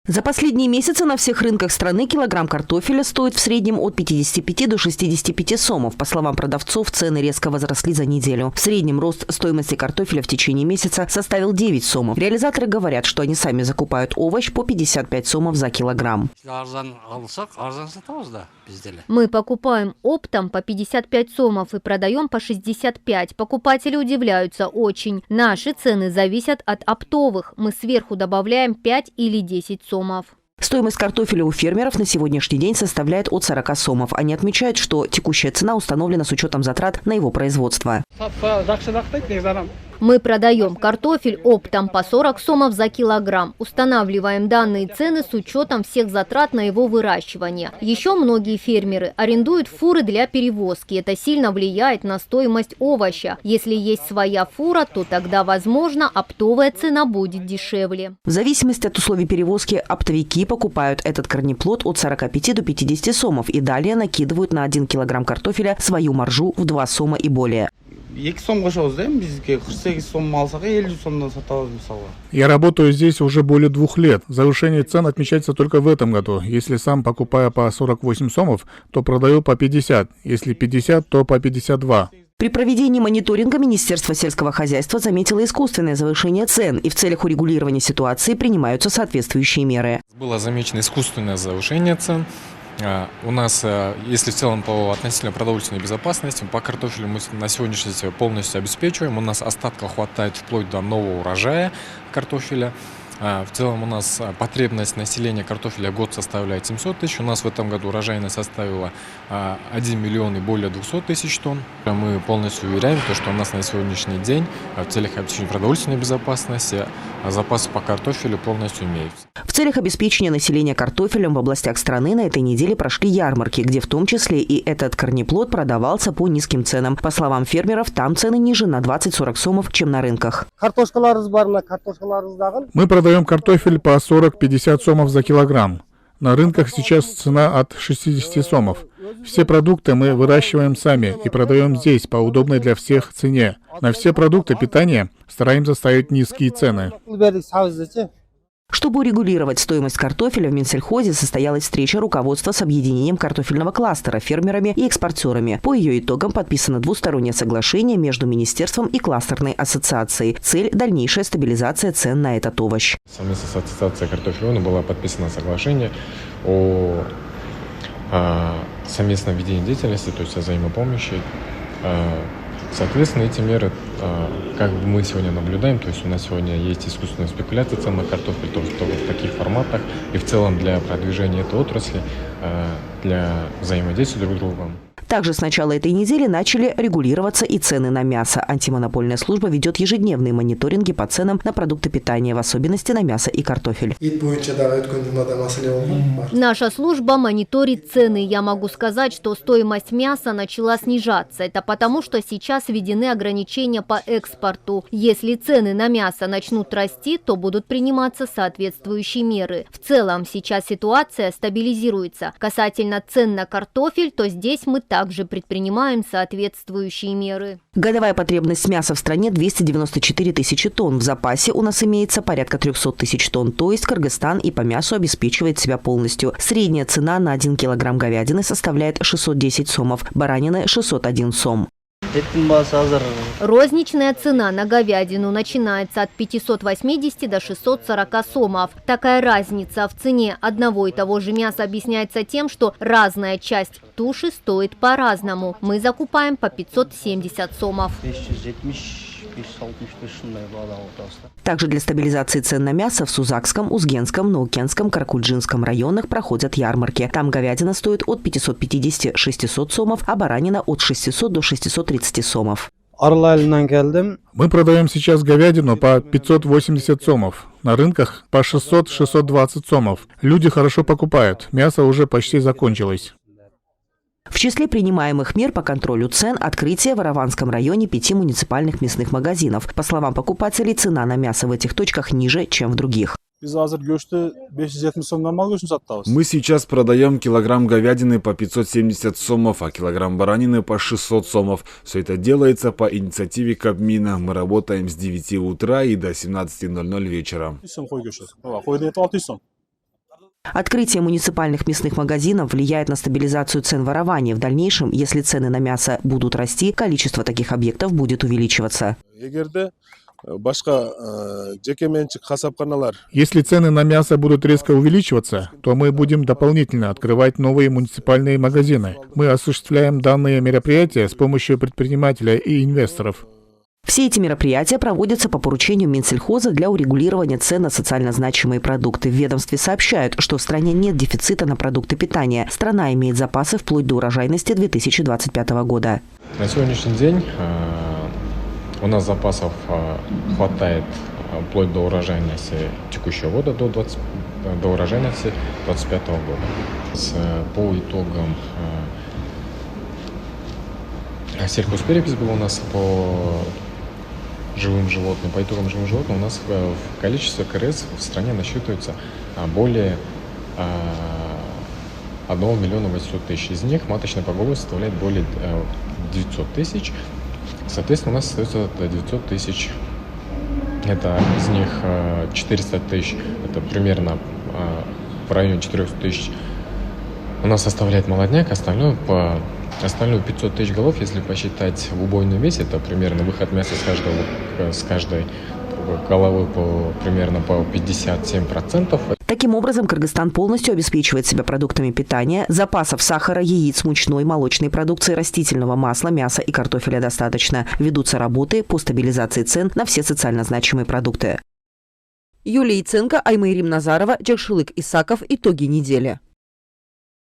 За последние месяцы на всех рынках страны килограмм картофеля стоит в среднем от 55 до 65 сомов. По словам продавцов, цены резко возросли за неделю. В среднем рост стоимости картофеля в течение месяца составил 9 сомов. Реализаторы говорят, что они сами закупают овощ по 55 сомов за килограмм. Мы покупаем оптом по 55 сомов и продаем по 65. Покупатели удивляются очень. Наши цены зависят от оптовых. Мы сверху добавляем 5 или 10 сомов. Стоимость картофеля у фермеров на сегодняшний день составляет от 40 сомов. Они отмечают, что текущая цена установлена с учетом затрат на его производство. Мы продаем картофель оптом по 40 сомов за килограмм. Устанавливаем данные цены с учетом всех затрат на его выращивание. Еще многие фермеры арендуют фуры для перевозки. Это сильно влияет на стоимость овоща. Если есть своя фура, то тогда, возможно, оптовая цена будет дешевле. В зависимости от условий перевозки оптовики покупают этот корнеплод от 45 до 50 сомов и далее накидывают на 1 килограмм картофеля свою маржу в 2 сома и более. Я работаю здесь уже более 2 лет. Завышение цен отмечается только в этом году. Если сам покупаю по 48 сомов, то продаю по 50. Если 50, то по 52. При проведении мониторинга Министерство сельского хозяйства заметило искусственное завышение цен, и в целях урегулирования ситуации принимаются соответствующие меры. Было замечено искусственное завышение цен. У нас, если в целом по относительно продовольственной безопасности, по картофелю мы на сегодняшний день полностью обеспечиваем. У нас остатков хватает вплоть до нового урожая картофеля. В целом у нас потребность населения картофеля год составляет 700 тысяч. У нас в этом году урожайность составила 1 миллион и более 200 тысяч тонн. Мы полностью уверяем, что у нас на сегодняшний день в целях обеспечения продовольственной безопасности запасы по картофелю полностью имеются. В целях обеспечения населения картофелем в областях страны на этой неделе прошли ярмарки, где в том числе и этот корнеплод продавался по низким ценам. По словам фермеров, там цены ниже на 20-40 сомов, чем на рынках. Мы продаем картофель по 40-50 сомов за килограмм. На рынках сейчас цена от 60 сомов. Все продукты мы выращиваем сами и продаем здесь по удобной для всех цене. На все продукты питания стараемся ставить низкие цены. Чтобы урегулировать стоимость картофеля, в Минсельхозе состоялась встреча руководства с объединением картофельного кластера, фермерами и экспортерами. По ее итогам подписано двустороннее соглашение между министерством и кластерной ассоциацией. Цель – дальнейшая стабилизация цен на этот овощ. Совместно с ассоциацией картофеля было подписано соглашение о совместном ведении деятельности, то есть о взаимопомощи. Соответственно, эти меры, как мы сегодня наблюдаем, то есть у нас сегодня есть искусственная спекуляция цен на картофель, только в таких форматах, и в целом для продвижения этой отрасли, для взаимодействия друг с другом. Также с начала этой недели начали регулироваться и цены на мясо. Антимонопольная служба ведет ежедневные мониторинги по ценам на продукты питания, в особенности на мясо и картофель. Наша служба мониторит цены. Я могу сказать, что стоимость мяса начала снижаться. Это потому, что сейчас введены ограничения по экспорту. Если цены на мясо начнут расти, то будут приниматься соответствующие меры. В целом сейчас ситуация стабилизируется. Касательно цен на картофель, то здесь мы также предпринимаем соответствующие меры. Годовая потребность мяса в стране 294 тысячи тонн. В запасе у нас имеется порядка 300 тысяч тонн, то есть Кыргызстан и по мясу обеспечивает себя полностью. Средняя цена на 1 килограмм говядины составляет 610 сомов, баранины – 601 сом. Розничная цена на говядину начинается от 580 до 640 сомов. Такая разница в цене одного и того же мяса объясняется тем, что разная часть туши стоит по-разному. Мы закупаем по 570 сомов. Также для стабилизации цен на мясо в Сузакском, Узгенском, Наукенском, Каракульджинском районах проходят ярмарки. Там говядина стоит от 550-600 сомов, а баранина от 600 до 630 сомов. Мы продаем сейчас говядину по 580 сомов. На рынках по 600-620 сомов. Люди хорошо покупают. Мясо уже почти закончилось. В числе принимаемых мер по контролю цен открытие в Араванском районе 5 муниципальных мясных магазинов. По словам покупателей, цена на мясо в этих точках ниже, чем в других. Мы сейчас продаем килограмм говядины по 570 сомов, а килограмм баранины по 600 сомов. Все это делается по инициативе Кабмина. Мы работаем с 9 утра и до 17:00 вечера. Открытие муниципальных мясных магазинов влияет на стабилизацию цен ворования. В дальнейшем, если цены на мясо будут расти, количество таких объектов будет увеличиваться. Если цены на мясо будут резко увеличиваться, то мы будем дополнительно открывать новые муниципальные магазины. Мы осуществляем данные мероприятия с помощью предпринимателей и инвесторов. Все эти мероприятия проводятся по поручению Минсельхоза для урегулирования цен на социально значимые продукты. В ведомстве сообщают, что в стране нет дефицита на продукты питания. Страна имеет запасы вплоть до урожайности 2025 года. На сегодняшний день у нас запасов хватает вплоть до урожайности текущего года, до урожайности 2025 года. По итогам сельхозперепись была у нас по живым животным. По итогам живым животным у нас в количестве КРС в стране насчитывается более 1 миллиона 800 тысяч. Из них маточное поголовье составляет более 900 тысяч. Соответственно, у нас остается 900 тысяч. Это из них 400 тысяч, это примерно в районе 400 тысяч у нас составляет молодняк, остальное 500 тысяч голов, если посчитать в убойном весе, это примерно выход мяса с каждой головы примерно по 57%. Таким образом, Кыргызстан полностью обеспечивает себя продуктами питания. Запасов сахара, яиц, мучной, молочной продукции, растительного масла, мяса и картофеля достаточно. Ведутся работы по стабилизации цен на все социально значимые продукты. Юлия Яценко, Аймаирим Назарова, Джакшылык Исаков. Итоги недели.